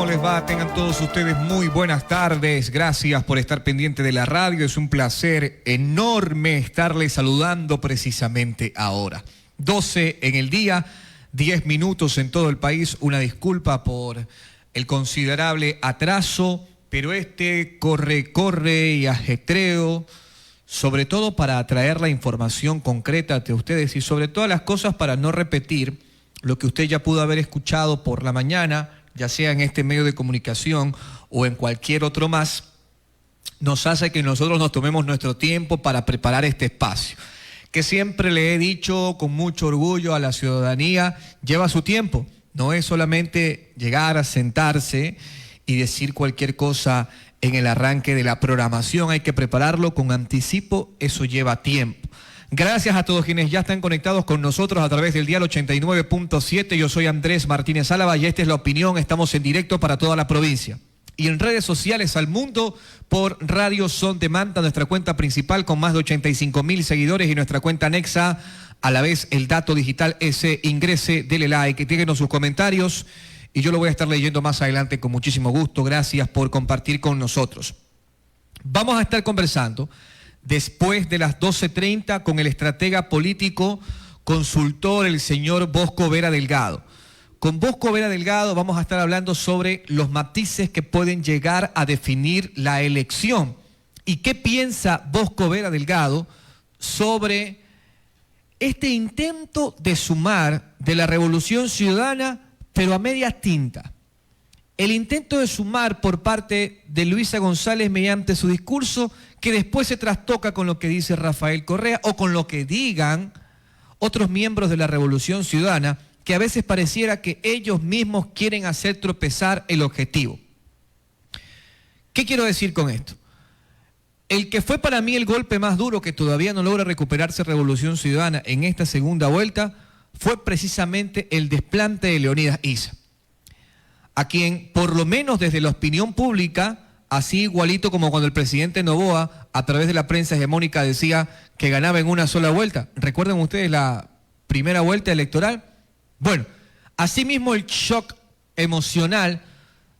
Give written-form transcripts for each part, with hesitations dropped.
¿Cómo les va? Tengan todos ustedes muy buenas tardes. Gracias por estar pendiente de la radio. Es un placer enorme estarles saludando precisamente ahora. 12 en el día, 10 minutos en todo el país. Una disculpa por el considerable atraso, pero este corre y ajetreo, sobre todo para traer la información concreta ante ustedes y sobre todas las cosas para no repetir lo que usted ya pudo haber escuchado por la mañana, ya sea en este medio de comunicación o en cualquier otro más, nos hace que nosotros nos tomemos nuestro tiempo para preparar este espacio, que siempre le he dicho con mucho orgullo a la ciudadanía, lleva su tiempo, no es solamente llegar a sentarse y decir cualquier cosa en el arranque de la programación, hay que prepararlo con anticipo, eso lleva tiempo. Gracias a todos quienes ya están conectados con nosotros a través del dial 89.7. Yo soy Andrés Martínez Álava y esta es La Opinión. Estamos en directo para toda la provincia. Y en redes sociales al mundo por Radio Son de Manta, nuestra cuenta principal con más de 85.000 seguidores y nuestra cuenta anexa, a la vez el dato digital ese. Ingrese, dele like, déjenos sus comentarios y yo lo voy a estar leyendo más adelante con muchísimo gusto. Gracias por compartir con nosotros. Vamos a estar conversando después de las 12:30 con el estratega político consultor, el señor Bosco Vera Delgado. Con Bosco Vera Delgado vamos a estar hablando sobre los matices que pueden llegar a definir la elección. ¿Y qué piensa Bosco Vera Delgado sobre este intento de sumar de la Revolución Ciudadana, pero a media tinta? El intento de sumar por parte de Luisa González mediante su discurso, que después se trastoca con lo que dice Rafael Correa o con lo que digan otros miembros de la Revolución Ciudadana, que a veces pareciera que ellos mismos quieren hacer tropezar el objetivo. ¿Qué quiero decir con esto? El que fue para mí el golpe más duro que todavía no logra recuperarse Revolución Ciudadana en esta segunda vuelta fue precisamente el desplante de Leonidas Issa, a quien por lo menos desde la opinión pública, así igualito como cuando el presidente Noboa a través de la prensa hegemónica decía que ganaba en una sola vuelta. ¿Recuerdan ustedes la primera vuelta electoral? Bueno, asimismo el shock emocional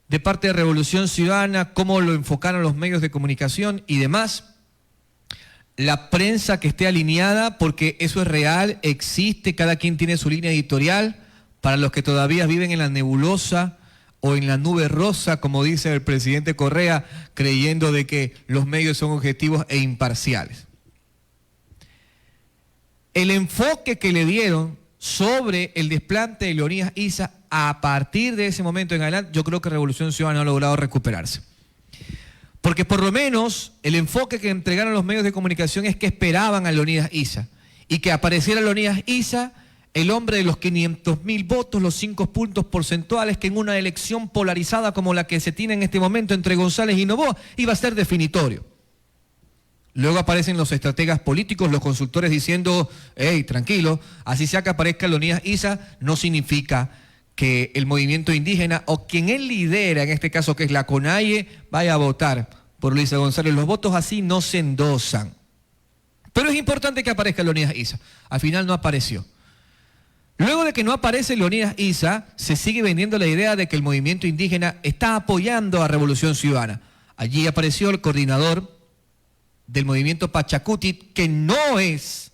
de parte de Revolución Ciudadana, cómo lo enfocaron los medios de comunicación y demás, la prensa que esté alineada, porque eso es real, existe, cada quien tiene su línea editorial, para los que todavía viven en la nebulosa o en la nube rosa, como dice el presidente Correa, creyendo de que los medios son objetivos e imparciales. El enfoque que le dieron sobre el desplante de Leonidas Issa, a partir de ese momento en adelante, yo creo que Revolución Ciudadana ha logrado recuperarse. Porque por lo menos el enfoque que entregaron los medios de comunicación es que esperaban a Leonidas Issa, y que apareciera Leonidas Issa, el hombre de los 500.000 votos, los 5 puntos porcentuales, que en una elección polarizada como la que se tiene en este momento entre González y Noboa, iba a ser definitorio. Luego aparecen los estrategas políticos, los consultores diciendo, hey, tranquilo, así sea que aparezca Leonidas Issa, no significa que el movimiento indígena o quien él lidera, en este caso que es la CONAIE, vaya a votar por Luisa González. Los votos así no se endosan. Pero es importante que aparezca Leonidas Issa. Al final no apareció. Luego de que no aparece Leonidas Issa, se sigue vendiendo la idea de que el movimiento indígena está apoyando a Revolución Ciudadana. Allí apareció el coordinador del movimiento Pachacuti, que no es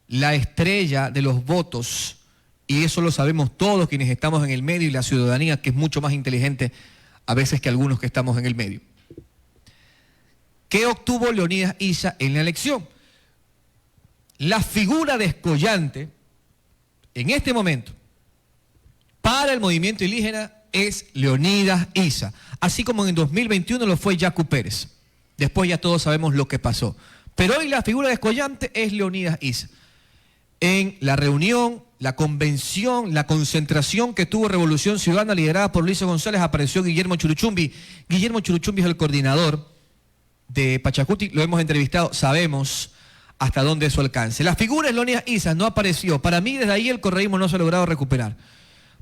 la estrella de los votos, y eso lo sabemos todos quienes estamos en el medio y la ciudadanía, que es mucho más inteligente a veces que algunos que estamos en el medio. ¿Qué obtuvo Leonidas Issa en la elección? La figura descollante en este momento para el movimiento indígena es Leonidas Issa, así como en 2021 lo fue Yacu Pérez. Después ya todos sabemos lo que pasó. Pero hoy la figura descollante es Leonidas Issa. En la reunión, la convención, la concentración que tuvo Revolución Ciudadana liderada por Luisa González, apareció Guillermo Churuchumbi. Guillermo Churuchumbi es el coordinador de Pachacuti, lo hemos entrevistado, sabemos hasta dónde eso alcance. La figura de Leonidas Issa no apareció. Para mí, desde ahí el correísmo no se ha logrado recuperar,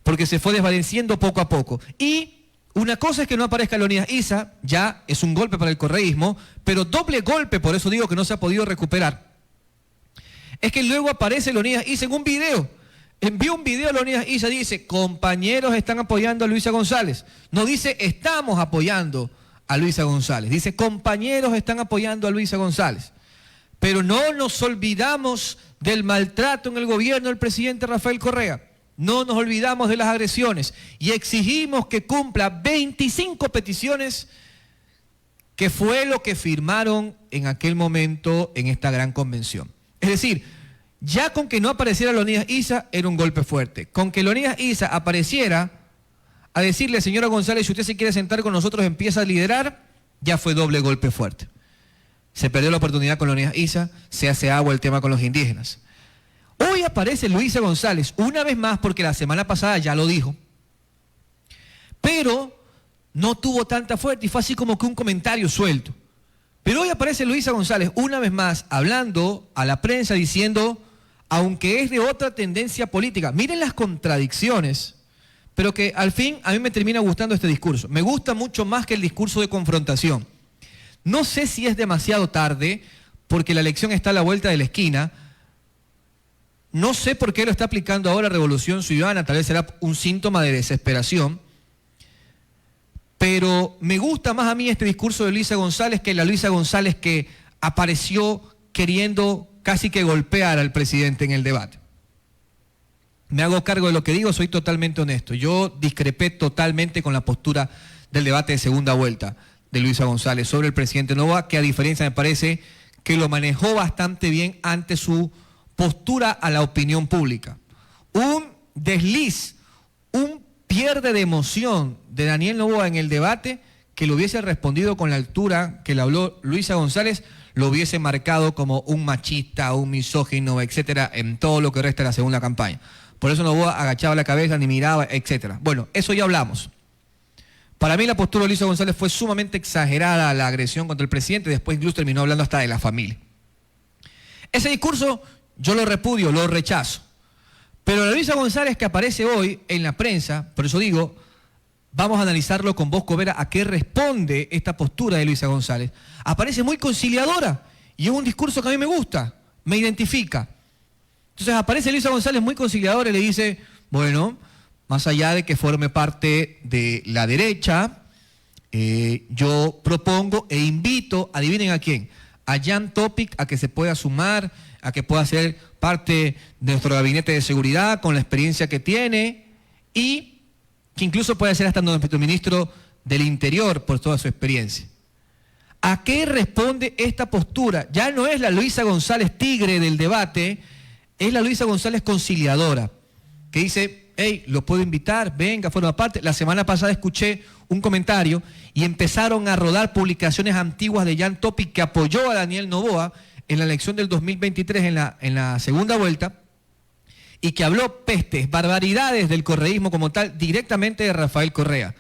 porque se fue desvaneciendo poco a poco. Y una cosa es que no aparezca Leonidas Issa, ya es un golpe para el correísmo, pero doble golpe, por eso digo que no se ha podido recuperar, es que luego aparece Leonidas Issa en un video envía un video a Leonidas Issa, dice, compañeros están apoyando a Luisa González. No dice, estamos apoyando a Luisa González. Dice, compañeros están apoyando a Luisa González. Pero no nos olvidamos del maltrato en el gobierno del presidente Rafael Correa. No nos olvidamos de las agresiones y exigimos que cumpla 25 peticiones, que fue lo que firmaron en aquel momento en esta gran convención. Es decir, ya con que no apareciera Leonidas Issa era un golpe fuerte. Con que Leonidas Issa apareciera a decirle, señora González, si usted se quiere sentar con nosotros, empieza a liderar, ya fue doble golpe fuerte. Se perdió la oportunidad con Leonidas Issa, se hace agua el tema con los indígenas. Hoy aparece Luisa González, una vez más, porque la semana pasada ya lo dijo, pero no tuvo tanta fuerza y fue así como que un comentario suelto. Pero hoy aparece Luisa González una vez más hablando a la prensa diciendo, aunque es de otra tendencia política, miren las contradicciones, pero que al fin a mí me termina gustando este discurso. Me gusta mucho más que el discurso de confrontación. No sé si es demasiado tarde, porque la elección está a la vuelta de la esquina. No sé por qué lo está aplicando ahora Revolución Ciudadana, tal vez será un síntoma de desesperación. Pero me gusta más a mí este discurso de Luisa González que la Luisa González que apareció queriendo casi que golpear al presidente en el debate. Me hago cargo de lo que digo, soy totalmente honesto. Yo discrepé totalmente con la postura del debate de segunda vuelta de Luisa González sobre el presidente Noboa, que a diferencia me parece que lo manejó bastante bien ante su postura a la opinión pública. Un desliz, un pierde de emoción de Daniel Noboa en el debate, que lo hubiese respondido con la altura que le habló Luisa González, lo hubiese marcado como un machista, un misógino, etcétera, en todo lo que resta de la segunda campaña. Por eso Noboa agachaba la cabeza, ni miraba, etcétera. Bueno, eso ya hablamos. Para mí la postura de Luisa González fue sumamente exagerada, la agresión contra el presidente, después incluso terminó hablando hasta de la familia. Ese discurso yo lo repudio, lo rechazo. Pero la Luisa González que aparece hoy en la prensa, por eso digo, vamos a analizarlo con Bosco Vera a qué responde esta postura de Luisa González. Aparece muy conciliadora y es un discurso que a mí me gusta, me identifica. Entonces aparece Luisa González muy conciliadora y le dice, bueno, más allá de que forme parte de la derecha, yo propongo e invito, adivinen a quién, a Jan Topic a que se pueda sumar, a que pueda ser parte de nuestro gabinete de seguridad con la experiencia que tiene y que incluso puede ser hasta nuestro ministro del Interior por toda su experiencia. ¿A qué responde esta postura? Ya no es la Luisa González tigre del debate, es la Luisa González conciliadora, que dice, hey, lo puedo invitar, venga, forma parte. La semana pasada escuché un comentario y empezaron a rodar publicaciones antiguas de Jan Topic que apoyó a Daniel Noboa en la elección del 2023 en la segunda vuelta y que habló pestes, barbaridades del correísmo como tal directamente de Rafael Correa,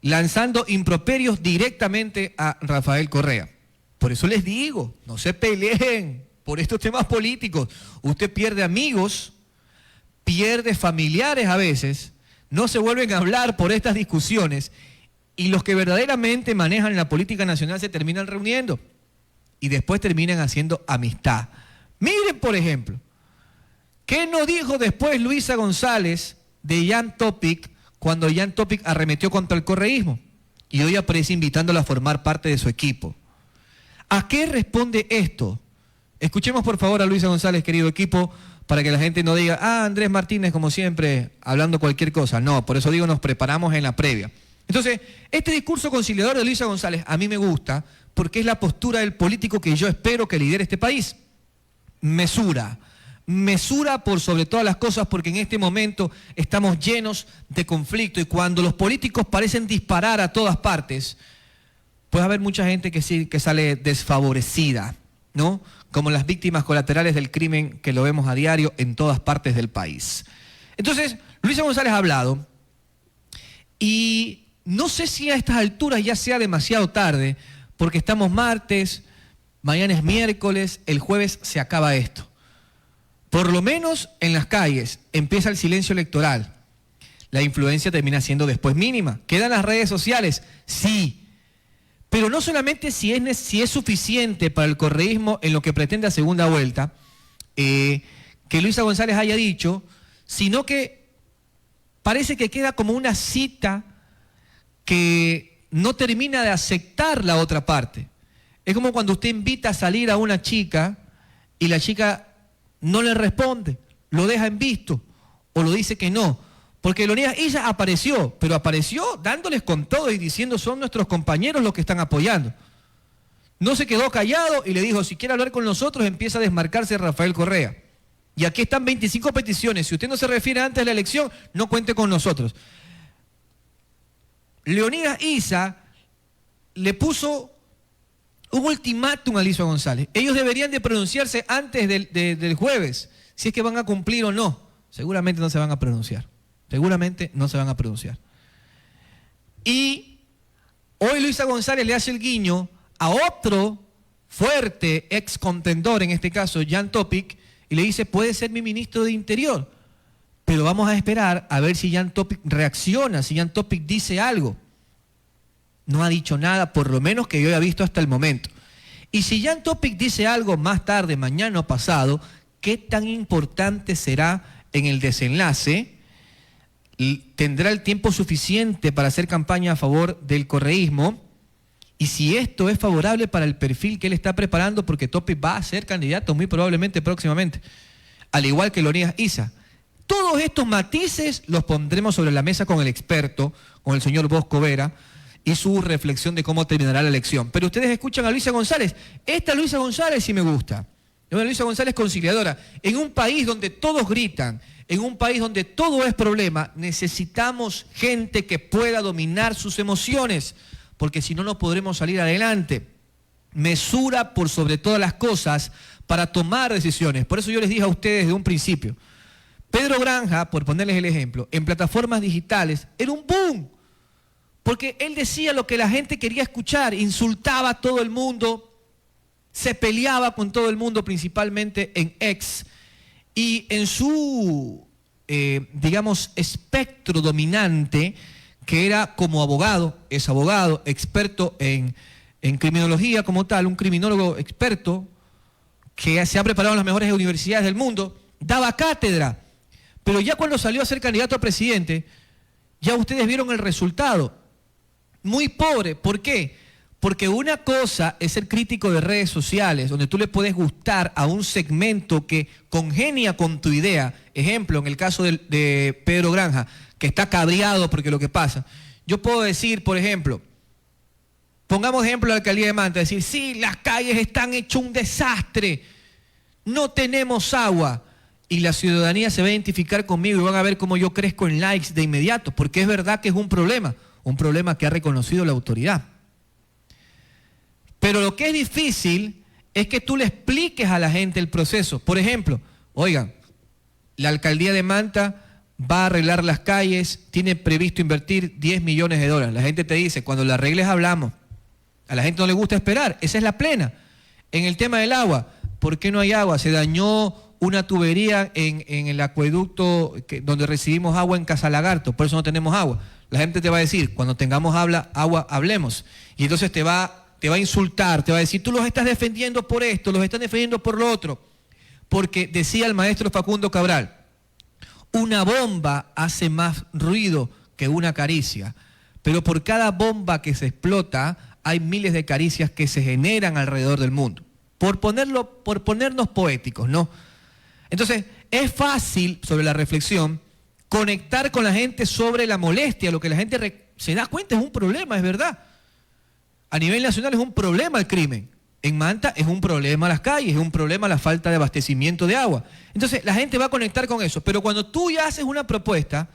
lanzando improperios directamente a Rafael Correa. Por eso les digo, no se peleen por estos temas políticos. Usted pierde amigos, pierde familiares a veces, no se vuelven a hablar por estas discusiones y los que verdaderamente manejan la política nacional se terminan reuniendo y después terminan haciendo amistad. Miren, por ejemplo, ¿qué nos dijo después Luisa González de Jan Topic cuando Jan Topic arremetió contra el correísmo? Y hoy aparece invitándola a formar parte de su equipo. ¿A qué responde esto? Escuchemos por favor a Luisa González, querido equipo, para que la gente no diga, Andrés Martínez, como siempre, hablando cualquier cosa. No, por eso digo, nos preparamos en la previa. Entonces, este discurso conciliador de Luisa González a mí me gusta porque es la postura del político que yo espero que lidere este país. Mesura por sobre todas las cosas porque en este momento estamos llenos de conflicto y cuando los políticos parecen disparar a todas partes, puede haber mucha gente que sí, que sale desfavorecida, ¿no? Como las víctimas colaterales del crimen que lo vemos a diario en todas partes del país. Entonces, Luisa González ha hablado y no sé si a estas alturas ya sea demasiado tarde, porque estamos martes, mañana es miércoles, el jueves se acaba esto. Por lo menos en las calles empieza el silencio electoral. La influencia termina siendo después mínima. ¿Quedan las redes sociales? Sí. Pero no solamente si es suficiente para el correísmo en lo que pretende a segunda vuelta, que Luisa González haya dicho, sino que parece que queda como una cita que no termina de aceptar la otra parte. Es como cuando usted invita a salir a una chica y la chica no le responde, lo deja en visto o lo dice que no. Porque Leonidas Issa apareció, pero apareció dándoles con todo y diciendo son nuestros compañeros los que están apoyando. No se quedó callado y le dijo, si quiere hablar con nosotros empieza a desmarcarse de Rafael Correa. Y aquí están 25 peticiones, si usted no se refiere antes de la elección, no cuente con nosotros. Leonidas Issa le puso un ultimátum a Luisa González. Ellos deberían de pronunciarse antes del jueves, si es que van a cumplir o no. Seguramente no se van a pronunciar. Seguramente no se van a pronunciar. Y hoy Luisa González le hace el guiño a otro fuerte ex contendor, en este caso Jan Topic, y le dice, puede ser mi ministro de Interior, pero vamos a esperar a ver si Jan Topic reacciona, si Jan Topic dice algo. No ha dicho nada, por lo menos que yo haya visto hasta el momento. Y si Jan Topic dice algo más tarde, mañana o pasado, ¿qué tan importante será en el desenlace? ¿Tendrá el tiempo suficiente para hacer campaña a favor del correísmo? Y si esto es favorable para el perfil que él está preparando, porque Topic va a ser candidato muy probablemente próximamente, al igual que Leonidas Issa. Todos estos matices los pondremos sobre la mesa con el experto, con el señor Bosco Vera, y su reflexión de cómo terminará la elección. Pero ustedes escuchan a Luisa González. Esta Luisa González sí me gusta. Una Luisa González conciliadora. En un país donde todos gritan, en un país donde todo es problema, necesitamos gente que pueda dominar sus emociones, porque si no, no podremos salir adelante. Mesura por sobre todas las cosas para tomar decisiones. Por eso yo les dije a ustedes desde un principio, Pedro Granja, por ponerles el ejemplo, en plataformas digitales, era un boom, porque él decía lo que la gente quería escuchar, insultaba a todo el mundo, se peleaba con todo el mundo, principalmente en X, y en su, digamos, espectro dominante, que era como abogado, es abogado, experto en criminología como tal, un criminólogo experto que se ha preparado en las mejores universidades del mundo, daba cátedra, pero ya cuando salió a ser candidato a presidente, ya ustedes vieron el resultado, muy pobre. ¿Por qué? Porque una cosa es ser crítico de redes sociales, donde tú le puedes gustar a un segmento que congenia con tu idea. Ejemplo, en el caso de Pedro Granja, que está cabreado porque lo que pasa. Yo puedo decir, por ejemplo, pongamos ejemplo de la alcaldía de Manta, decir, sí, las calles están hechas un desastre, no tenemos agua, y la ciudadanía se va a identificar conmigo y van a ver cómo yo crezco en likes de inmediato, porque es verdad que es un problema que ha reconocido la autoridad. Pero lo que es difícil es que tú le expliques a la gente el proceso. Por ejemplo, oigan, la alcaldía de Manta va a arreglar las calles, tiene previsto invertir 10 millones de dólares. La gente te dice, cuando la arregles hablamos. A la gente no le gusta esperar, esa es la plena. En el tema del agua, ¿por qué no hay agua? Se dañó una tubería en el acueducto donde recibimos agua en Casalagarto, por eso no tenemos agua. La gente te va a decir, cuando tengamos agua, hablemos. Y entonces te va a insultar, te va a decir, tú los estás defendiendo por esto, los estás defendiendo por lo otro. Porque decía el maestro Facundo Cabral, una bomba hace más ruido que una caricia, pero por cada bomba que se explota hay miles de caricias que se generan alrededor del mundo. Por ponernos poéticos, ¿no? Entonces, es fácil, sobre la reflexión, conectar con la gente sobre la molestia, lo que la gente se da cuenta es un problema, es verdad. A nivel nacional es un problema el crimen. En Manta es un problema las calles, es un problema la falta de abastecimiento de agua. Entonces la gente va a conectar con eso. Pero cuando tú ya haces una propuesta,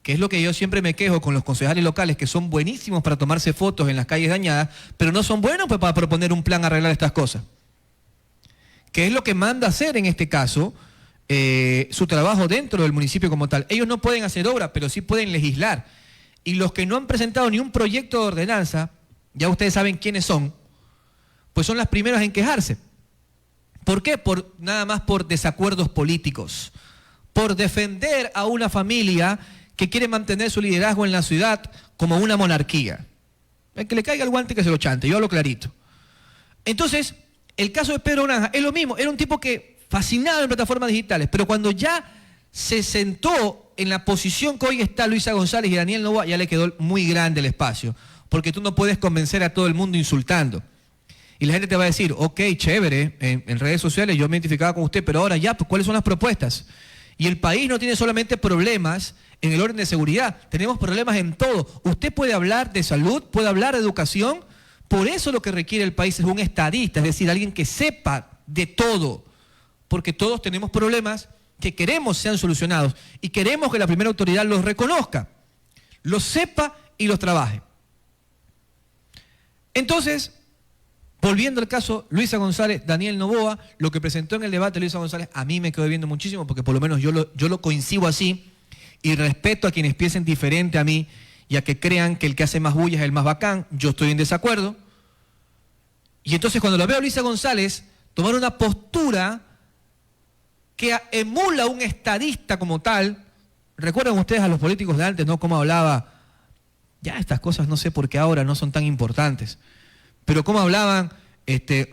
que es lo que yo siempre me quejo con los concejales locales, que son buenísimos para tomarse fotos en las calles dañadas, pero no son buenos para proponer un plan a arreglar estas cosas. Que es lo que manda hacer en este caso su trabajo dentro del municipio como tal. Ellos no pueden hacer obra, pero sí pueden legislar. Y los que no han presentado ni un proyecto de ordenanza, ya ustedes saben quiénes son, pues son las primeras en quejarse. ¿Por qué? Nada más por desacuerdos políticos, por defender a una familia que quiere mantener su liderazgo en la ciudad como una monarquía. El que le caiga el guante que se lo chante, yo hablo clarito. Entonces, el caso de Pedro Granja es lo mismo, era un tipo que fascinado en plataformas digitales, pero cuando ya se sentó en la posición que hoy está Luisa González y Daniel Noboa, ya le quedó muy grande el espacio, porque tú no puedes convencer a todo el mundo insultando. Y la gente te va a decir, ok, chévere, en redes sociales yo me identificaba con usted, pero ahora ya, pues, ¿cuáles son las propuestas? Y el país no tiene solamente problemas en el orden de seguridad, tenemos problemas en todo. Usted puede hablar de salud, puede hablar de educación, por eso lo que requiere el país es un estadista, es decir, alguien que sepa de todo, porque todos tenemos problemas que queremos sean solucionados y queremos que la primera autoridad los reconozca, los sepa y los trabaje. Entonces, volviendo al caso Luisa González, Daniel Noboa, lo que presentó en el debate Luisa González, a mí me quedó viendo muchísimo, porque por lo menos yo lo coincido así, y respeto a quienes piensen diferente a mí, y a que crean que el que hace más bulla es el más bacán. Yo estoy en desacuerdo. Y entonces cuando lo veo a Luisa González tomar una postura que emula a un estadista como tal, recuerdan ustedes a los políticos de antes, ¿no? Cómo hablaba, ya estas cosas no sé por qué ahora no son tan importantes, pero cómo hablaban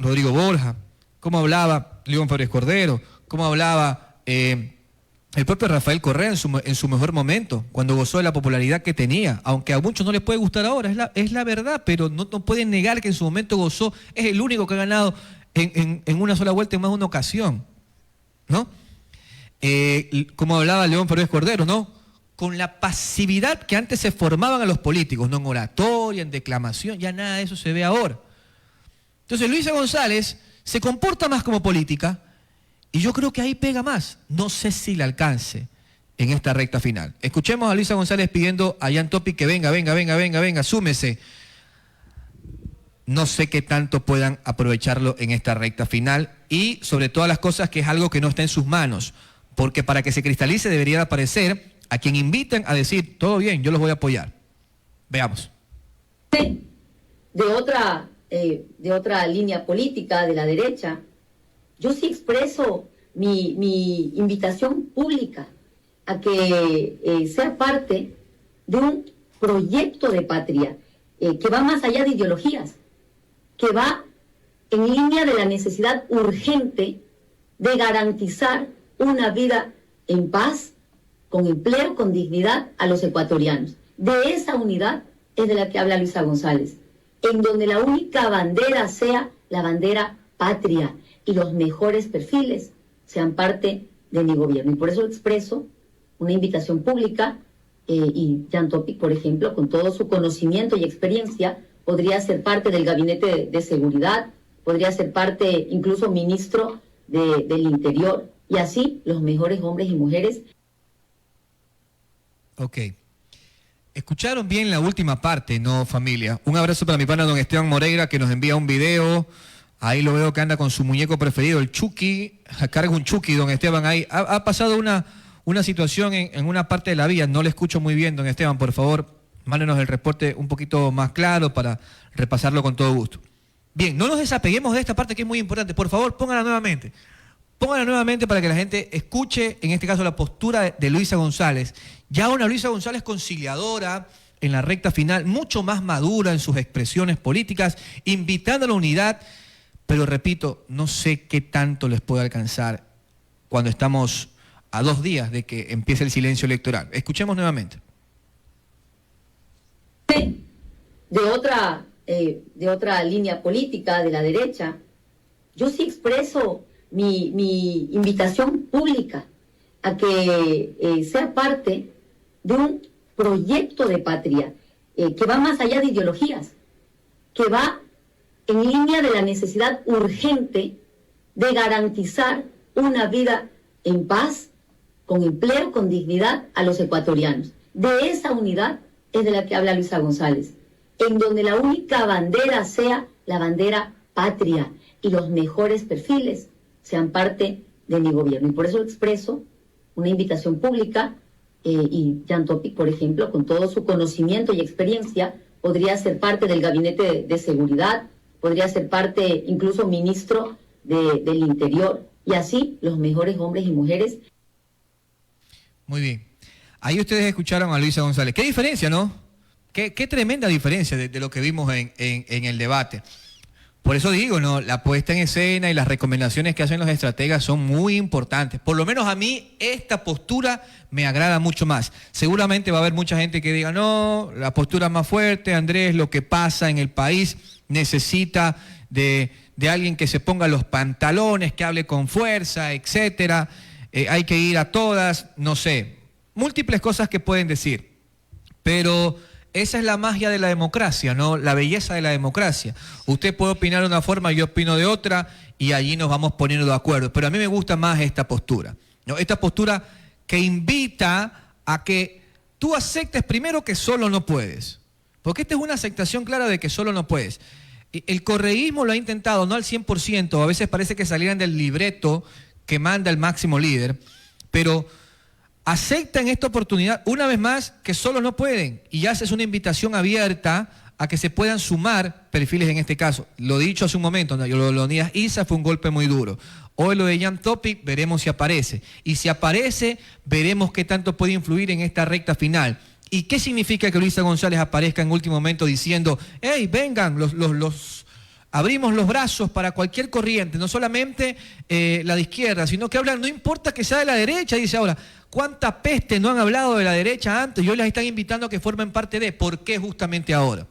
Rodrigo Borja, cómo hablaba León Febres Cordero, cómo hablaba el propio Rafael Correa en su mejor momento, cuando gozó de la popularidad que tenía, aunque a muchos no les puede gustar ahora, es la verdad, pero no pueden negar que en su momento gozó, es el único que ha ganado en una sola vuelta en más de una ocasión, ¿no? Como hablaba León Febres Cordero, ¿no? Con la pasividad que antes se formaban a los políticos, no en oratoria, en declamación, ya nada de eso se ve ahora. Entonces Luisa González se comporta más como política, y yo creo que ahí pega más. No sé si le alcance en esta recta final. Escuchemos a Luisa González pidiendo a Jan Topic que venga, súmese. No sé qué tanto puedan aprovecharlo en esta recta final y sobre todas las cosas que es algo que no está en sus manos, porque para que se cristalice debería aparecer a quien inviten a decir, todo bien, yo los voy a apoyar. Veamos. De otra línea política de la derecha, yo sí expreso mi invitación pública a que sea parte de un proyecto de patria que va más allá de ideologías, que va en línea de la necesidad urgente de garantizar una vida en paz, con empleo, con dignidad a los ecuatorianos. De esa unidad es de la que habla Luisa González, en donde la única bandera sea la bandera patria, y los mejores perfiles sean parte de mi gobierno. Y por eso expreso una invitación pública y Jan Topic, por ejemplo, con todo su conocimiento y experiencia, podría ser parte del gabinete de seguridad, podría ser parte incluso ministro del Interior, y así los mejores hombres y mujeres. Ok. Escucharon bien la última parte, ¿no, familia? Un abrazo para mi pana don Esteban Moreira, que nos envía un video. Ahí lo veo que anda con su muñeco preferido, el Chucky. Carga un Chucky, don Esteban, ahí. Ha pasado una situación en una parte de la vía. No le escucho muy bien, don Esteban. Por favor, mándenos el reporte un poquito más claro para repasarlo con todo gusto. Bien, no nos desapeguemos de esta parte que es muy importante. Por favor, pónganla nuevamente. Pónganla nuevamente para que la gente escuche, en este caso, la postura de Luisa González. Ya una Luisa González conciliadora en la recta final, mucho más madura en sus expresiones políticas, invitando a la unidad. Pero repito, no sé qué tanto les puede alcanzar cuando estamos a 2 días de que empiece el silencio electoral. Escuchemos nuevamente. De otra línea política de la derecha, yo sí expreso mi invitación pública a que sea parte de un proyecto de patria que va más allá de ideologías, que va en línea de la necesidad urgente de garantizar una vida en paz, con empleo, con dignidad a los ecuatorianos. De esa unidad es de la que habla Luisa González, en donde la única bandera sea la bandera patria y los mejores perfiles sean parte de mi gobierno. Y por eso expreso una invitación pública y Jan Topic, por ejemplo, con todo su conocimiento y experiencia, podría ser parte del gabinete de seguridad, podría ser parte incluso ministro del Interior, y así los mejores hombres y mujeres. Muy bien. Ahí ustedes escucharon a Luisa González. ¿Qué diferencia, no? Qué tremenda diferencia de lo que vimos en el debate. Por eso digo, ¿no? La puesta en escena y las recomendaciones que hacen los estrategas son muy importantes. Por lo menos a mí esta postura me agrada mucho más. Seguramente va a haber mucha gente que diga, no, la postura más fuerte, Andrés, lo que pasa en el país necesita de alguien que se ponga los pantalones, que hable con fuerza, etcétera. Hay que ir a todas, no sé, múltiples cosas que pueden decir. Pero esa es la magia de la democracia, ¿no? La belleza de la democracia. Usted puede opinar de una forma, yo opino de otra, y allí nos vamos poniendo de acuerdo. Pero a mí me gusta más esta postura, ¿no? Esta postura que invita a que tú aceptes primero que solo no puedes. Porque esta es una aceptación clara de que solo no puedes. El correísmo lo ha intentado, no al 100%, a veces parece que salieran del libreto que manda el máximo líder, pero acepta en esta oportunidad, una vez más, que solo no pueden, y haces una invitación abierta a que se puedan sumar perfiles en este caso. Lo dicho hace un momento, ¿no? Lo de Leonidas Issa fue un golpe muy duro. Hoy lo de Jan Topic, veremos si aparece. Y si aparece, veremos qué tanto puede influir en esta recta final. ¿Y qué significa que Luisa González aparezca en último momento diciendo, hey, vengan, abrimos los brazos para cualquier corriente, no solamente la de izquierda, sino que hablan, no importa que sea de la derecha, dice ahora, ¿cuánta peste no han hablado de la derecha antes? Y hoy las están invitando a que formen parte de, ¿por qué justamente ahora?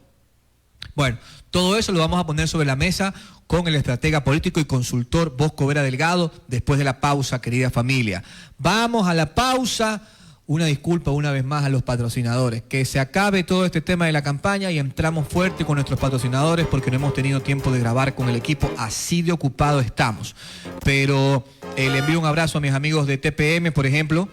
Bueno, todo eso lo vamos a poner sobre la mesa con el estratega político y consultor Bosco Vera Delgado después de la pausa, querida familia. Vamos a la pausa. Una disculpa una vez más a los patrocinadores. Que se acabe todo este tema de la campaña y entramos fuerte con nuestros patrocinadores porque no hemos tenido tiempo de grabar con el equipo. Así de ocupado estamos. Pero le envío un abrazo a mis amigos de TPM, por ejemplo.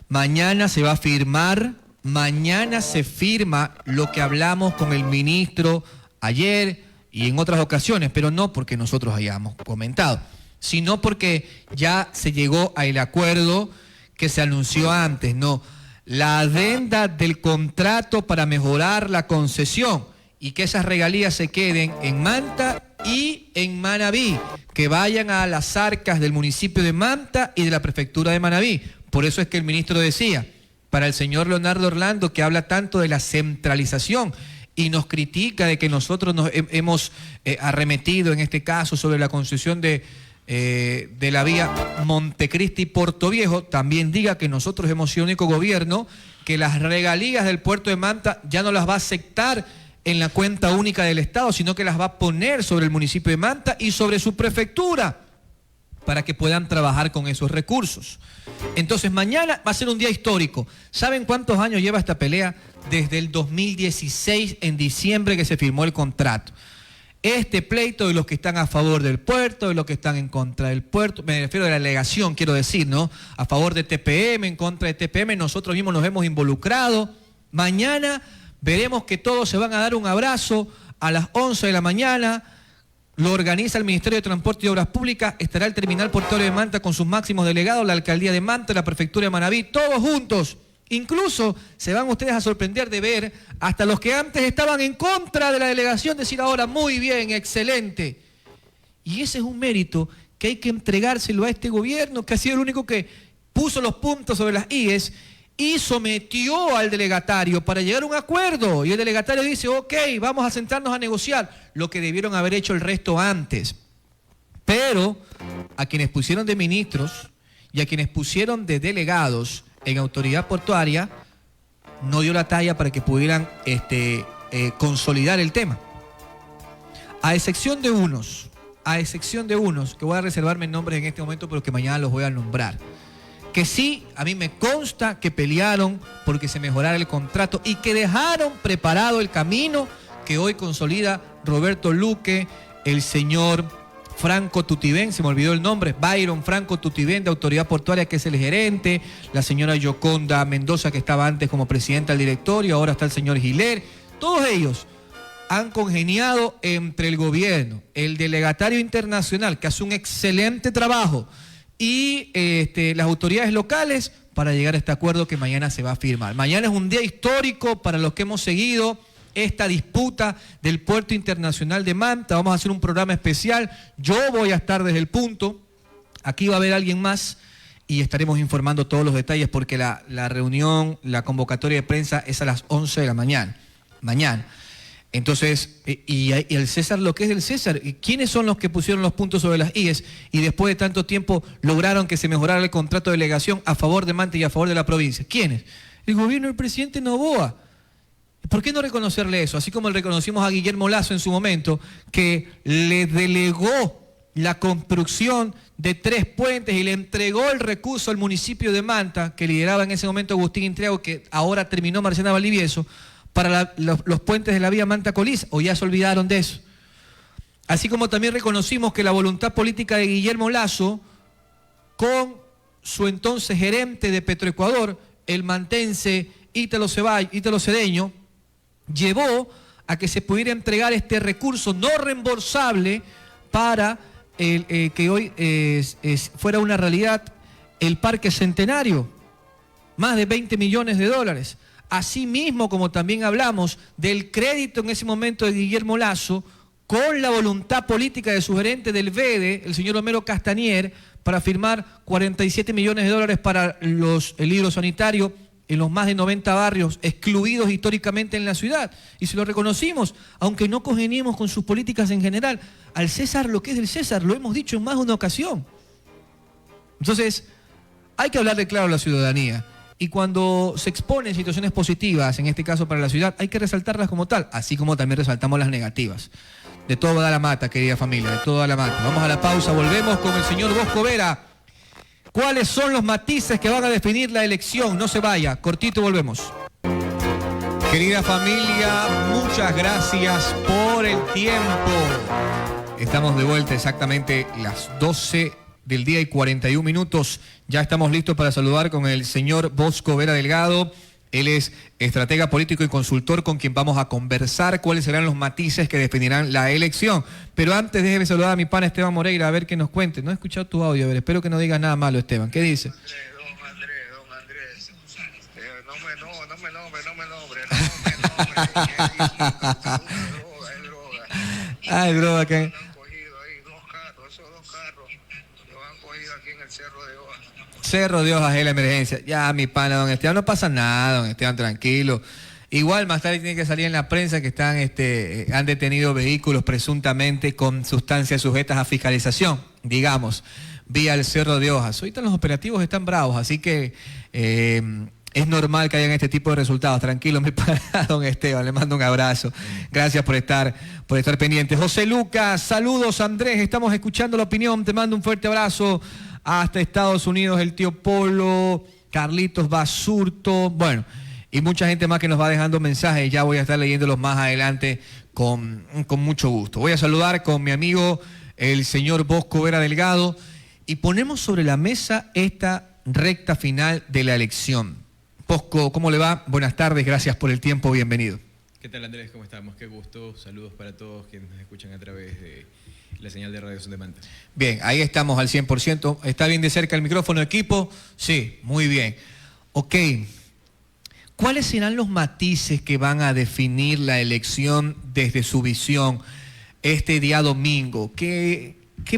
Mañana se va a firmar, mañana se firma lo que hablamos con el ministro ayer y en otras ocasiones, pero no porque nosotros hayamos comentado, sino porque ya se llegó al acuerdo que se anunció antes, no, la adenda del contrato para mejorar la concesión y que esas regalías se queden en Manta y en Manabí, que vayan a las arcas del municipio de Manta y de la prefectura de Manabí. Por eso es que el ministro decía, para el señor Leonardo Orlando, que habla tanto de la centralización y nos critica de que nosotros nos hemos arremetido en este caso sobre la concesión de la vía Montecristi-Puerto Viejo, también diga que nosotros hemos sido el único gobierno que las regalías del puerto de Manta ya no las va a aceptar en la cuenta única del Estado, sino que las va a poner sobre el municipio de Manta y sobre su prefectura para que puedan trabajar con esos recursos. Entonces mañana va a ser un día histórico. ¿Saben cuántos años lleva esta pelea? Desde el 2016, en diciembre, que se firmó el contrato. Este pleito de los que están a favor del puerto, de los que están en contra del puerto, me refiero a la alegación, quiero decir, ¿no? A favor de TPM, en contra de TPM, nosotros mismos nos hemos involucrado. Mañana veremos que todos se van a dar un abrazo a las 11 de la mañana. Lo organiza el Ministerio de Transporte y Obras Públicas, estará el terminal portuario de Manta con sus máximos delegados, la alcaldía de Manta, la prefectura de Manabí, todos juntos. Incluso se van ustedes a sorprender de ver hasta los que antes estaban en contra de la delegación decir ahora muy bien, excelente. Y ese es un mérito que hay que entregárselo a este gobierno, que ha sido el único que puso los puntos sobre las IES y sometió al delegatario para llegar a un acuerdo. Y el delegatario dice, ok, vamos a sentarnos a negociar, lo que debieron haber hecho el resto antes. Pero a quienes pusieron de ministros y a quienes pusieron de delegados en autoridad portuaria, no dio la talla para que pudieran consolidar el tema. A excepción de unos, que voy a reservarme nombres en este momento, pero que mañana los voy a nombrar, que sí, a mí me consta que pelearon porque se mejorara el contrato y que dejaron preparado el camino que hoy consolida Roberto Luque, el señor Franco Tutibén, se me olvidó el nombre, Byron Franco Tutibén de Autoridad Portuaria, que es el gerente, la señora Yoconda Mendoza, que estaba antes como presidenta del directorio, ahora está el señor Giler. Todos ellos han congeniado entre el gobierno, el delegatario internacional, que hace un excelente trabajo, y las autoridades locales para llegar a este acuerdo que mañana se va a firmar. Mañana es un día histórico para los que hemos seguido esta disputa del puerto internacional de Manta. Vamos a hacer un programa especial. Yo voy a estar desde el punto. Aquí va a haber alguien más y estaremos informando todos los detalles porque la reunión, la convocatoria de prensa es a las 11 de la mañana. Entonces, y el César lo que es del César. ¿Quiénes son los que pusieron los puntos sobre las IES y después de tanto tiempo lograron que se mejorara el contrato de delegación a favor de Manta y a favor de la provincia? ¿Quiénes? El gobierno del presidente Noboa. ¿Por qué no reconocerle eso? Así como le reconocimos a Guillermo Lasso en su momento, que le delegó la construcción de 3 puentes y le entregó el recurso al municipio de Manta, que lideraba en ese momento Agustín Intriago, que ahora terminó Marciana Valdivieso, para los puentes de la vía Manta-Colís, o ya se olvidaron de eso. Así como también reconocimos que la voluntad política de Guillermo Lasso, con su entonces gerente de Petroecuador, el mantense Ítalo Cedeño, llevó a que se pudiera entregar este recurso no reembolsable para que hoy fuera una realidad el Parque Centenario, más de 20 millones de dólares. Asimismo, como también hablamos del crédito en ese momento de Guillermo Lasso, con la voluntad política de su gerente del VEDE, el señor Homero Castanier, para firmar 47 millones de dólares para el hilo sanitario en los más de 90 barrios excluidos históricamente en la ciudad. Y se lo reconocimos, aunque no congeniemos con sus políticas en general. Al César lo que es del César, lo hemos dicho en más de una ocasión. Entonces, hay que hablarle claro a la ciudadanía. Y cuando se exponen situaciones positivas, en este caso para la ciudad, hay que resaltarlas como tal, así como también resaltamos las negativas. De todo da la mata, querida familia, de todo da la mata. Vamos a la pausa, volvemos con el señor Bosco Vera. ¿Cuáles son los matices que van a definir la elección? No se vaya, cortito, volvemos. Querida familia, muchas gracias por el tiempo. Estamos de vuelta exactamente las 12 del día y 41 minutos. Ya estamos listos para saludar con el señor Bosco Vera Delgado. Él es estratega político y consultor con quien vamos a conversar cuáles serán los matices que definirán la elección. Pero antes déjeme saludar a mi pana Esteban Moreira a ver qué nos cuente. No he escuchado tu audio, a ver, espero que no digas nada malo, Esteban. ¿Qué dice? Don Andrés. No me nombre. Es droga. Ah, es droga, ¿qué? Han cogido ahí 2 carros, esos 2 carros los han cogido aquí en el Cerro de Hojas. Cerro de Hojas es la emergencia. Ya, mi pana, don Esteban, no pasa nada, don Esteban, tranquilo. Igual más tarde tiene que salir en la prensa que han detenido vehículos presuntamente con sustancias sujetas a fiscalización, digamos, vía el Cerro de Hojas. Ahorita los operativos están bravos, así que es normal que hayan este tipo de resultados. Tranquilo, mi pana, don Esteban, le mando un abrazo. Gracias por estar pendiente. José Lucas, saludos Andrés, estamos escuchando la opinión, te mando un fuerte abrazo. Hasta Estados Unidos, el tío Polo, Carlitos Basurto, bueno, y mucha gente más que nos va dejando mensajes. Ya voy a estar leyéndolos más adelante con mucho gusto. Voy a saludar con mi amigo el señor Bosco Vera Delgado y ponemos sobre la mesa esta recta final de la elección. Bosco, ¿cómo le va? Buenas tardes, gracias por el tiempo, bienvenido. ¿Qué tal, Andrés? ¿Cómo estamos? Qué gusto. Saludos para todos quienes nos escuchan a través de la señal de Radio Son de Manta. Bien, ahí estamos al 100%. ¿Está bien de cerca el micrófono, equipo? Sí, muy bien. Ok. ¿Cuáles serán los matices que van a definir la elección desde su visión este día domingo? ¿Qué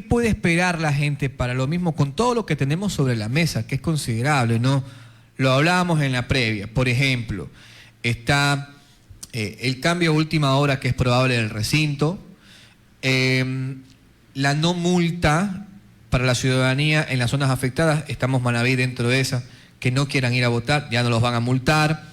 puede esperar la gente para lo mismo con todo lo que tenemos sobre la mesa, que es considerable, ¿no? Lo hablábamos en la previa. Por ejemplo, está el cambio a última hora que es probable del recinto, la no multa para la ciudadanía en las zonas afectadas, estamos Manaví dentro de esa, que no quieran ir a votar, ya no los van a multar.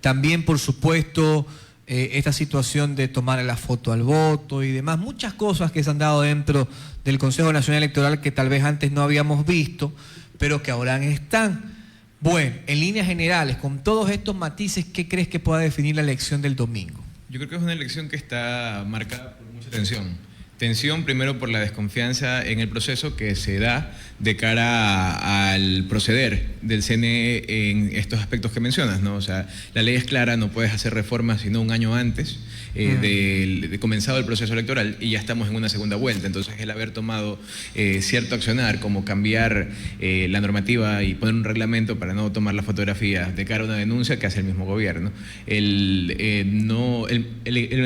También, por supuesto, esta situación de tomar la foto al voto y demás, muchas cosas que se han dado dentro del Consejo Nacional Electoral que tal vez antes no habíamos visto, pero que ahora están. Bueno, en líneas generales, con todos estos matices, ¿qué crees que pueda definir la elección del domingo? Yo creo que es una elección que está marcada por mucha tensión. Tensión primero por la desconfianza en el proceso que se da de cara al proceder del CNE en estos aspectos que mencionas, ¿no? O sea, la ley es clara, no puedes hacer reformas sino un año antes de comenzado el proceso electoral y ya estamos en una segunda vuelta. Entonces, el haber tomado cierto accionar como cambiar la normativa y poner un reglamento para no tomar la fotografía de cara a una denuncia que hace el mismo gobierno, el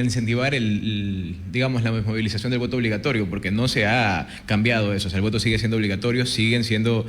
incentivar digamos, la movilización del voto obligatorio, porque no se ha cambiado eso, o sea, el voto sigue siendo obligatorio obligatorios siguen siendo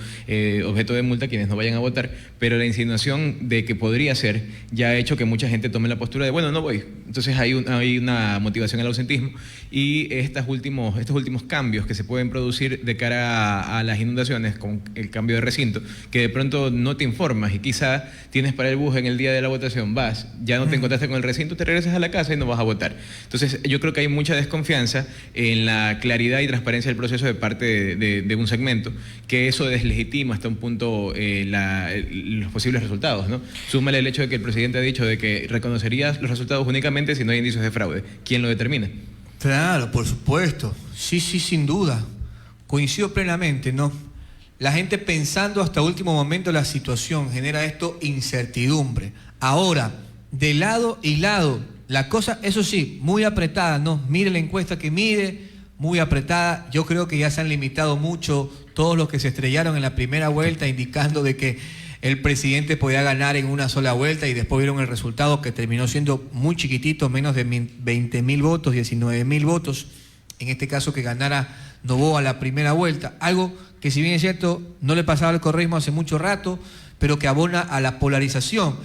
objeto de multa quienes no vayan a votar, pero la insinuación de que podría ser ya ha hecho que mucha gente tome la postura de, bueno, no voy. Entonces hay una motivación al ausentismo y estos últimos cambios que se pueden producir de cara a las inundaciones con el cambio de recinto, que de pronto no te informas y quizá tienes para el bus en el día de la votación, vas, ya no te encontraste con el recinto, te regresas a la casa y no vas a votar. Entonces yo creo que hay mucha desconfianza en la claridad y transparencia del proceso de parte de un segmento, que eso deslegitima hasta un punto los posibles resultados, ¿no? Súmale el hecho de que el presidente ha dicho de que reconocería los resultados únicamente si no hay indicios de fraude. ¿Quién lo determina? Claro, por supuesto. Sí, sin duda. Coincido plenamente, ¿no? La gente pensando hasta último momento la situación genera esto incertidumbre. Ahora, de lado y lado, la cosa, eso sí, muy apretada, ¿no? Mire la encuesta que mide, muy apretada. Yo creo que ya se han limitado mucho todos los que se estrellaron en la primera vuelta, indicando de que el presidente podía ganar en una sola vuelta y después vieron el resultado que terminó siendo muy chiquitito, menos de 20.000 votos, 19.000 votos. En este caso que ganara Noboa la primera vuelta. Algo que si bien es cierto no le pasaba al correísmo hace mucho rato, pero que abona a la polarización.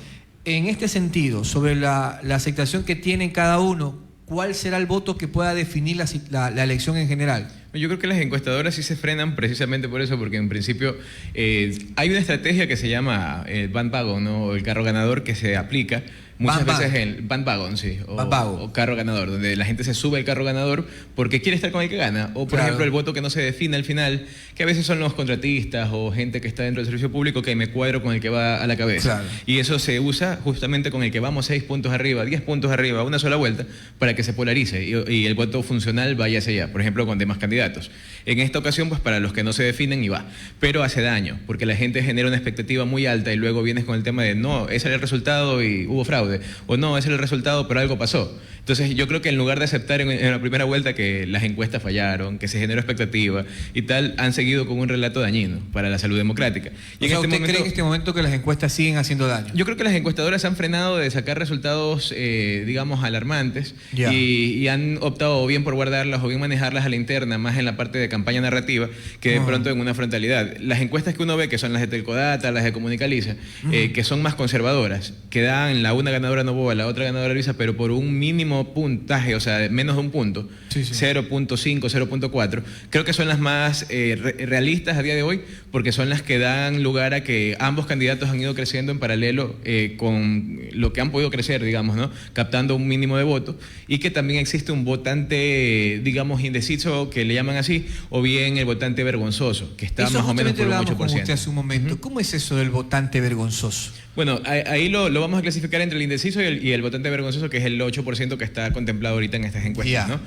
En este sentido, sobre la aceptación que tiene cada uno, ¿cuál será el voto que pueda definir la elección en general? Yo creo que las encuestadoras sí se frenan precisamente por eso, porque en principio hay una estrategia que se llama el bandwagon, ¿no? O el carro ganador, que se aplica muchas veces en bandwagon, sí, o carro ganador, donde la gente se sube al carro ganador porque quiere estar con el que gana, o por ejemplo el voto que no se define al final, que a veces son los contratistas o gente que está dentro del servicio público, que me cuadro con el que va a la cabeza. Y eso se usa justamente con el que vamos 6 puntos arriba, 10 puntos arriba, una sola vuelta, para que se polarice y el voto funcional vaya hacia allá, por ejemplo con demás candidatos. En esta ocasión, pues para los que no se definen y va, pero hace daño, porque la gente genera una expectativa muy alta y luego vienes con el tema de no, ese era el resultado y hubo fraude, o no, ese era el resultado pero algo pasó. Entonces yo creo que en lugar de aceptar en la primera vuelta que las encuestas fallaron, que se generó expectativa y tal, han seguido con un relato dañino para la salud democrática. Y ¿Usted cree en este momento que las encuestas siguen haciendo daño? Yo creo que las encuestadoras han frenado de sacar resultados, digamos, alarmantes y han optado o bien por guardarlas o bien manejarlas a la interna, más en la parte de campaña narrativa, que de pronto en una frontalidad. Las encuestas que uno ve, que son las de Telcodata, las de Comunicaliza, que son más conservadoras, que dan la una ganadora Noboa, la otra ganadora Luisa, pero por un mínimo puntaje, o sea, menos de un punto, 0.5, 0.4, creo que son las más realistas a día de hoy, porque son las que dan lugar a que ambos candidatos han ido creciendo en paralelo con lo que han podido crecer, digamos, ¿no? Captando un mínimo de voto, y que también existe un votante, digamos, indeciso, que le llaman así, o bien el votante vergonzoso, que está eso más o menos por un 8%. Con usted hace un momento. ¿Cómo es eso del votante vergonzoso? Bueno, ahí lo vamos a clasificar entre el indeciso y el votante vergonzoso, que es el 8% que está contemplado ahorita en estas encuestas, ¿no?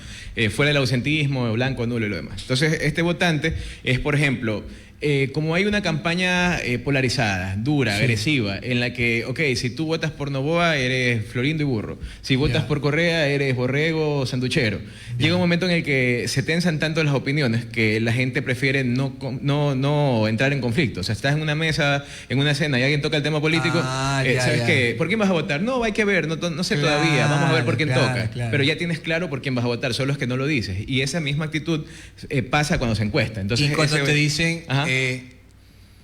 Fuera del ausentismo, blanco, nulo y lo demás. Entonces, este votante es, por ejemplo, como hay una campaña polarizada, dura, agresiva, en la que, ok, si tú votas por Noboa, eres Florindo y burro. Si votas por Correa, eres borrego o sanduchero. Llega un momento en el que se tensan tanto las opiniones que la gente prefiere no entrar en conflicto. O sea, estás en una mesa, en una cena y alguien toca el tema político, ¿sabes qué? ¿Por quién vas a votar? No, hay que ver, no sé todavía, vamos a ver por quién toca. Pero ya tienes claro por quién vas a votar, solo es que no lo dices. Y esa misma actitud pasa cuando se encuesta. Entonces, y cuando te dicen...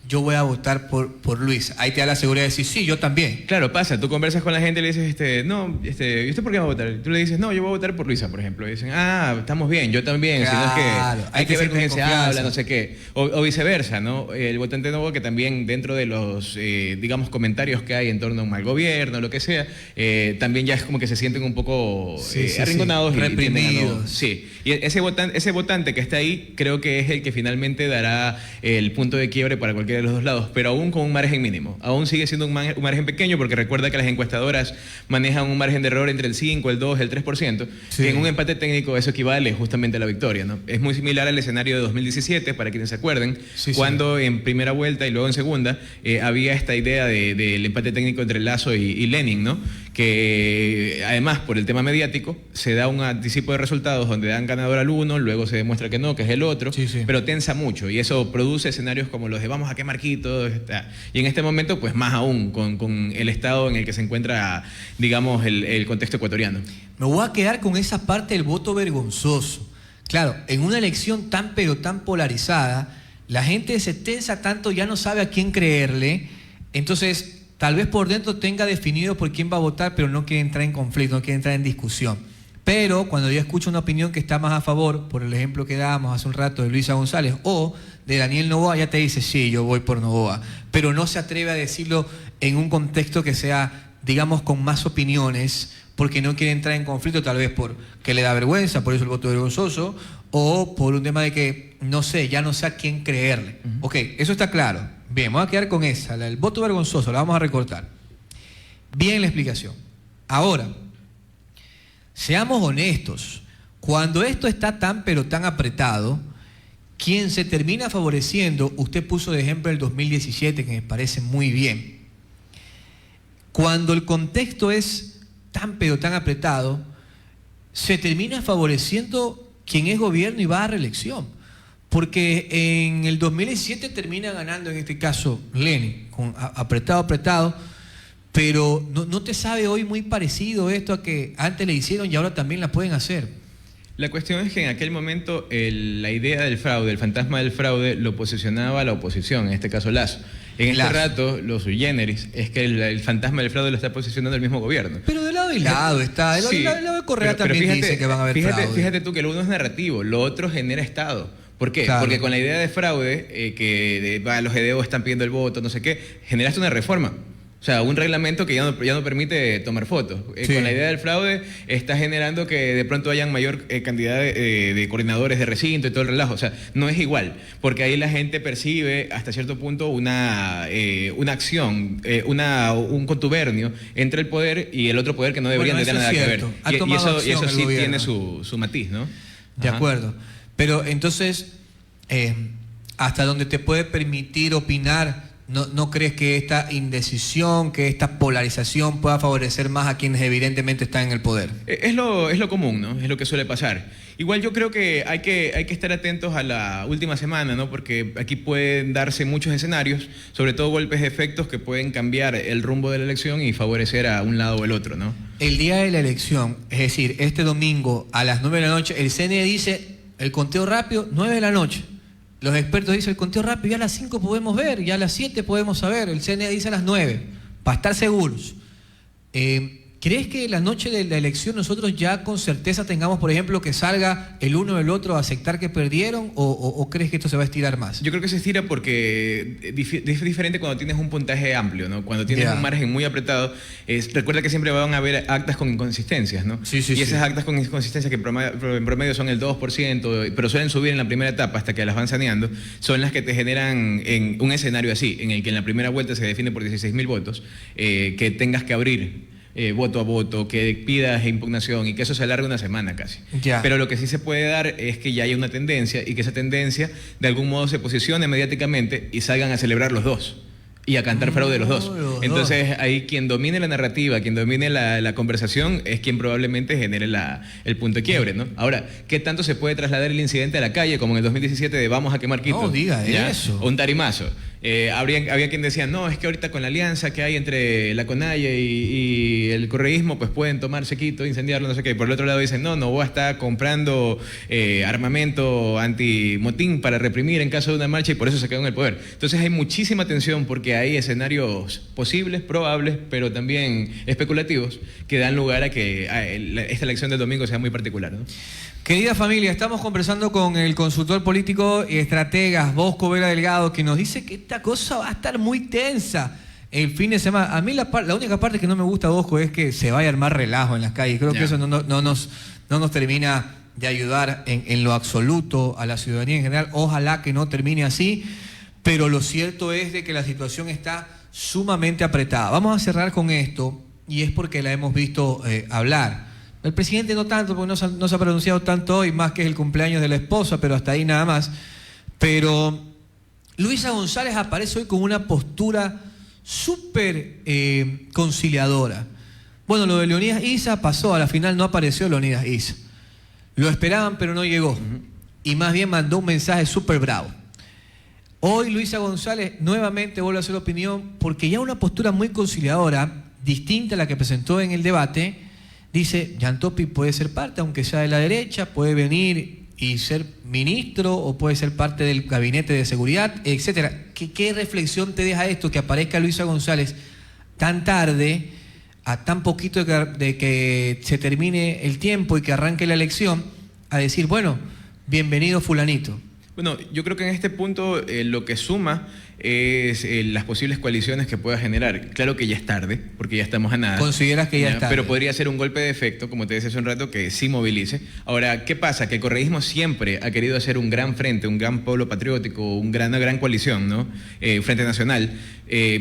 yo voy a votar por Luis. Ahí te da la seguridad de decir, sí, yo también. Claro, pasa. Tú conversas con la gente y le dices, no, ¿y usted por qué va a votar? Tú le dices, no, yo voy a votar por Luisa, por ejemplo. Y dicen, estamos bien, yo también. Claro, sino es que hay que ver con quién se habla, no sé qué. O viceversa, ¿no? El votante nuevo que también dentro de los, digamos, comentarios que hay en torno a un mal gobierno, lo que sea, también ya es como que se sienten un poco arrinconados y reprimidos. Sí. Y ese votante que está ahí, creo que es el que finalmente dará el punto de quiebre para cualquier de los dos lados, pero aún con un margen mínimo. Aún sigue siendo un margen pequeño, porque recuerda que las encuestadoras manejan un margen de error entre el 5, el 2, el 3%, que en un empate técnico eso equivale justamente a la victoria, ¿no? Es muy similar al escenario de 2017, para quienes se acuerden, cuando en primera vuelta y luego en segunda había esta idea del empate técnico entre Lasso y Lenin, ¿no? Que además por el tema mediático se da un anticipo de resultados donde dan ganador al uno, luego se demuestra que no, que es el otro, pero tensa mucho y eso produce escenarios como los de vamos a quemar Quito, y en este momento pues más aún con el estado en el que se encuentra, digamos, el contexto ecuatoriano. Me voy a quedar con esa parte del voto vergonzoso. Claro, en una elección tan pero tan polarizada, la gente se tensa tanto, ya no sabe a quién creerle, entonces tal vez por dentro tenga definido por quién va a votar, pero no quiere entrar en conflicto, no quiere entrar en discusión. Pero cuando yo escucho una opinión que está más a favor, por el ejemplo que dábamos hace un rato de Luisa González o de Daniel Noboa, ya te dice, sí, yo voy por Noboa, pero no se atreve a decirlo en un contexto que sea, digamos, con más opiniones, porque no quiere entrar en conflicto, tal vez porque le da vergüenza, por eso el voto vergonzoso, o por un tema de que, no sé, ya no sé a quién creerle. Ok, eso está claro. Bien, me voy a quedar con esa, el voto vergonzoso, la vamos a recortar. Bien la explicación. Ahora, seamos honestos, cuando esto está tan pero tan apretado, quien se termina favoreciendo, usted puso de ejemplo el 2017, que me parece muy bien. Cuando el contexto es tan pero tan apretado, se termina favoreciendo quien es gobierno y va a reelección. Porque en el 2017 termina ganando, en este caso, Lenin, con apretado, pero ¿no te sabe hoy muy parecido esto a que antes le hicieron y ahora también la pueden hacer? La cuestión es que en aquel momento la idea del fraude, el fantasma del fraude, lo posicionaba a la oposición, en este caso Lasso. En este rato, lo sui generis es que el fantasma del fraude lo está posicionando el mismo gobierno. Pero de lado y lado está. De lado de Correa también fíjate, dice que van a haber fraude. Fíjate tú que lo uno es narrativo, lo otro genera Estado. ¿Por qué? Claro. Porque con la idea de fraude, los EDO están pidiendo el voto, no sé qué, generaste una reforma. O sea, un reglamento que ya no permite tomar fotos. Sí. Con la idea del fraude está generando que de pronto hayan mayor cantidad de coordinadores de recinto y todo el relajo. O sea, no es igual, porque ahí la gente percibe hasta cierto punto una acción, un contubernio entre el poder y el otro poder que no deberían tener nada que ver. Y eso sí tiene su matiz, ¿no? De acuerdo. Pero entonces, hasta donde te puede permitir opinar, ¿no crees que esta indecisión, que esta polarización pueda favorecer más a quienes evidentemente están en el poder? Es lo común, ¿no? Es lo que suele pasar. Igual yo creo que hay que estar atentos a la última semana, ¿no? Porque aquí pueden darse muchos escenarios, sobre todo golpes de efectos que pueden cambiar el rumbo de la elección y favorecer a un lado o el otro, ¿no? El día de la elección, es decir, este domingo a las 9 de la noche, el CNE dice el conteo rápido, 9 de la noche. Los expertos dicen el conteo rápido ya a las 5 podemos ver, ya a las 7 podemos saber, el CNE dice a las 9, para estar seguros. ¿Crees que la noche de la elección nosotros ya con certeza tengamos, por ejemplo, que salga el uno o el otro a aceptar que perdieron o crees que esto se va a estirar más? Yo creo que se estira porque es diferente cuando tienes un puntaje amplio, ¿no? Cuando tienes un margen muy apretado, recuerda que siempre van a haber actas con inconsistencias, ¿no? Sí, y esas actas con inconsistencias que en promedio son el 2%, pero suelen subir en la primera etapa hasta que las van saneando, son las que te generan en un escenario así, en el que en la primera vuelta se define por 16.000 votos, que tengas que abrir voto a voto, que pidas impugnación y que eso se alargue una semana casi. Pero lo que sí se puede dar es que ya haya una tendencia y que esa tendencia de algún modo se posicione mediáticamente y salgan a celebrar los dos y a cantar fraude los dos. Entonces ahí quien domine la narrativa, quien domine la conversación es quien probablemente genere el punto de quiebre, ¿no? Ahora, ¿qué tanto se puede trasladar el incidente a la calle como en el 2017 de vamos a quemar Quito? No diga eso. Un tarimazo. Había quien decía, no, es que ahorita con la alianza que hay entre la CONAIE y el correísmo, pues pueden tomarse Quito, incendiarlo, no sé qué. Por el otro lado dicen, no, Noboa está comprando armamento antimotín para reprimir en caso de una marcha y por eso se quedó en el poder. Entonces hay muchísima tensión porque hay escenarios posibles, probables, pero también especulativos que dan lugar a que esta elección del domingo sea muy particular, ¿no? Querida familia, estamos conversando con el consultor político y estratega Bosco Vera Delgado, que nos dice que esta cosa va a estar muy tensa el fin de semana. A mí la única parte que no me gusta, Bosco, es que se vaya a armar relajo en las calles. Creo que eso no nos termina de ayudar en lo absoluto a la ciudadanía en general. Ojalá que no termine así, pero lo cierto es de que la situación está sumamente apretada. Vamos a cerrar con esto, y es porque la hemos visto hablar. El presidente no tanto, porque no se ha pronunciado tanto hoy, más que es el cumpleaños de la esposa, pero hasta ahí nada más. Pero Luisa González aparece hoy con una postura súper conciliadora. Bueno, lo de Leonidas Issa pasó, a la final no apareció Leonidas Issa. Lo esperaban, pero no llegó. Y más bien mandó un mensaje súper bravo. Hoy Luisa González nuevamente vuelve a hacer opinión, porque ya una postura muy conciliadora, distinta a la que presentó en el debate. Dice, Jan Topi puede ser parte, aunque sea de la derecha, puede venir y ser ministro o puede ser parte del gabinete de seguridad, etcétera. ¿Qué reflexión te deja esto que aparezca Luisa González tan tarde, a tan poquito de que se termine el tiempo y que arranque la elección, a decir, bueno, bienvenido fulanito? Bueno, yo creo que en este punto lo que suma es las posibles coaliciones que pueda generar. Claro que ya es tarde, porque ya estamos a nada. ¿Consideras que ya es tarde? Pero podría ser un golpe de efecto, como te decía hace un rato, que sí movilice. Ahora, ¿qué pasa? Que el correísmo siempre ha querido hacer un gran frente, un gran pueblo patriótico, una gran coalición, ¿no? Frente Nacional,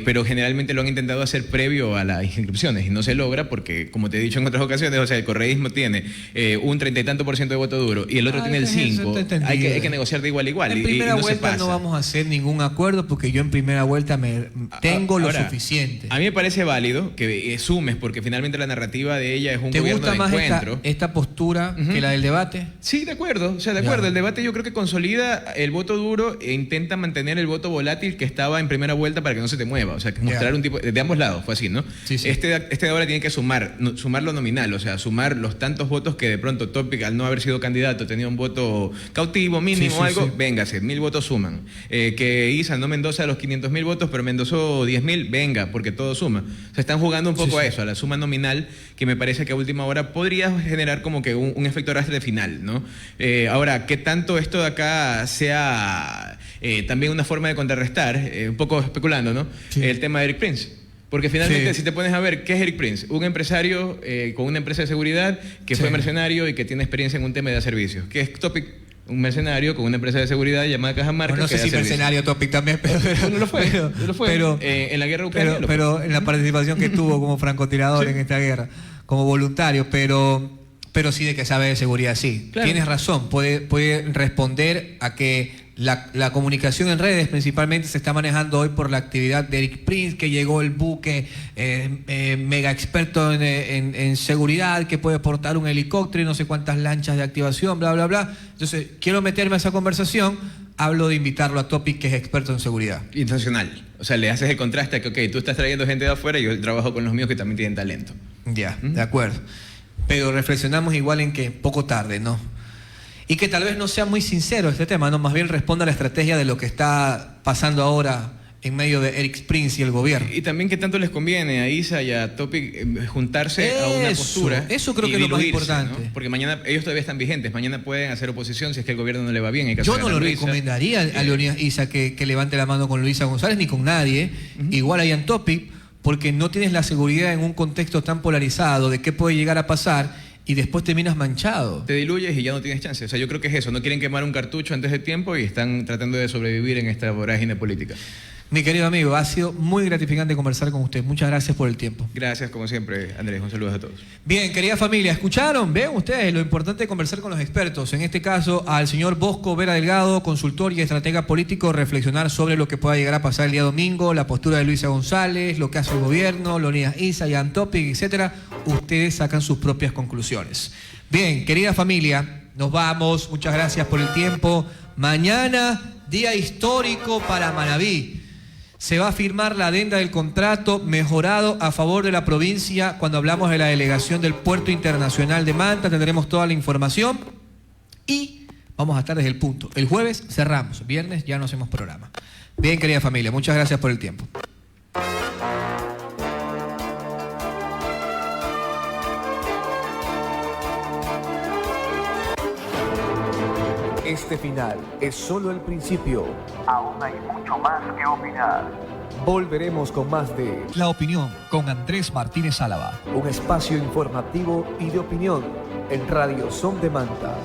pero generalmente lo han intentado hacer previo a las inscripciones y no se logra porque, como te he dicho en otras ocasiones, o sea, el correísmo tiene un 30 y tanto % de voto duro y el otro tiene el 5%. Hay que negociar de igual a igual. En primera y no vuelta no vamos a hacer ningún acuerdo porque yo en primera vuelta tengo lo suficiente. A mí me parece válido que sumes porque finalmente la narrativa de ella es un gobierno de encuentro. ¿Te gusta más esta postura que la del debate? Sí, de acuerdo. O sea, de acuerdo. El debate yo creo que consolida el voto duro e intenta mantener el voto volátil que estaba en primera vuelta para que no se te mueva. O sea, que mostrar un tipo de ambos lados. Fue así, ¿no? Sí, sí. Este de ahora tiene que sumar lo nominal. O sea, sumar los tantos votos que de pronto Topic, al no haber sido candidato, tenía un voto cautivo, mínimo, algo. Sí. Véngase, 1000 votos suman. Que Isa, no Mendoza, los 500.000 votos, pero Mendoza 10.000, venga, porque todo suma. O sea, están jugando un poco a eso, a la suma nominal, que me parece que a última hora podría generar como que un efecto arrastre final, ¿no? Ahora, ¿qué tanto esto de acá sea también una forma de contrarrestar, un poco especulando, ¿no? Sí. El tema de Eric Prince. Porque finalmente, si te pones a ver, ¿qué es Eric Prince? Un empresario con una empresa de seguridad que fue mercenario y que tiene experiencia en un tema de servicios. ¿Qué es Topic? Un mercenario con una empresa de seguridad llamada Cajamarca. No sé si mercenario Topic también, pero lo fue. En la guerra ucraniana. Pero en la participación que tuvo como francotirador en esta guerra, como voluntario, pero sí de que sabe de seguridad, sí. Claro. Tienes razón, puede responder a que la comunicación en redes principalmente se está manejando hoy por la actividad de Eric Prince, que llegó el buque mega experto en seguridad, que puede portar un helicóptero y no sé cuántas lanchas de activación, bla, bla, bla. Entonces, quiero meterme a esa conversación, hablo de invitarlo a Topic, que es experto en seguridad. Intencional. O sea, le haces el contraste que, ok, tú estás trayendo gente de afuera y yo trabajo con los míos que también tienen talento. Ya, de acuerdo. Pero reflexionamos igual en que poco tarde, ¿no? Y que tal vez no sea muy sincero este tema, ¿no? Más bien responda a la estrategia de lo que está pasando ahora en medio de Eric Prince y el gobierno. Y también que tanto les conviene a Isa y a Topic juntarse a una postura. Eso creo que es lo más importante. ¿no? Porque mañana ellos todavía están vigentes. Mañana pueden hacer oposición si es que el gobierno no le va bien. Yo no lo recomendaría a Leonidas Isa que levante la mano con Luisa González ni con nadie. Igual a Ian Topic, porque no tienes la seguridad en un contexto tan polarizado de qué puede llegar a pasar y después terminas manchado. Te diluyes y ya no tienes chance. O sea, yo creo que es eso. No quieren quemar un cartucho antes de tiempo y están tratando de sobrevivir en esta vorágine política. Mi querido amigo, ha sido muy gratificante conversar con usted. Muchas gracias por el tiempo. Gracias, como siempre, Andrés. Un saludo a todos. Bien, querida familia, ¿escucharon? Vean ustedes lo importante de conversar con los expertos. En este caso, al señor Bosco Vera Delgado, consultor y estratega político, reflexionar sobre lo que pueda llegar a pasar el día domingo, la postura de Luisa González, lo que hace el gobierno, Leonidas Isa, Ian Topic, etcétera. Ustedes sacan sus propias conclusiones. Bien, querida familia, nos vamos. Muchas gracias por el tiempo. Mañana, día histórico para Manabí. Se va a firmar la adenda del contrato mejorado a favor de la provincia cuando hablamos de la delegación del Puerto Internacional de Manta. Tendremos toda la información y vamos a estar desde el punto. El jueves cerramos, viernes ya no hacemos programa. Bien, querida familia, muchas gracias por el tiempo. Este final es solo el principio. Aún hay mucho más que opinar. Volveremos con más de La Opinión con Andrés Martínez Álava. Un espacio informativo y de opinión en Radio Son de Manta.